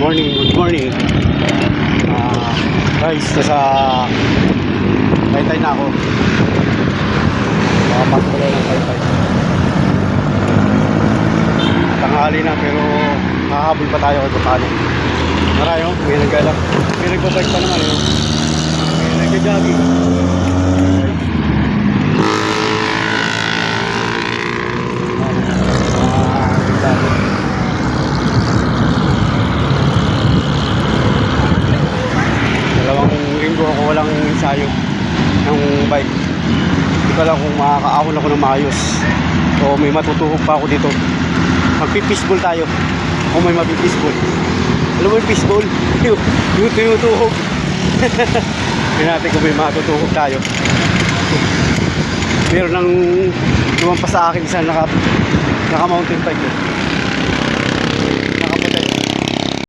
Good morning. Guys, nasa Taytay na ako. Makapasok ko lang ng Taytay. Tanghali na pero nakahabol pa tayo kay Botano. Marayo, may nagala. May nagbabike pa naman yun. May nagja-jogging. Ako walang ensayo ng bike. Hindi ko alam kung makakaahon ako ng maayos o may matutuhog pa ako dito. Magpipisball tayo o may mapipisball. Alam mo yung pisball? Yung tinutuhog. Hindi natin kung may matutuhog tayo. Meron nang lumampas sa akin isa naka mountain bike.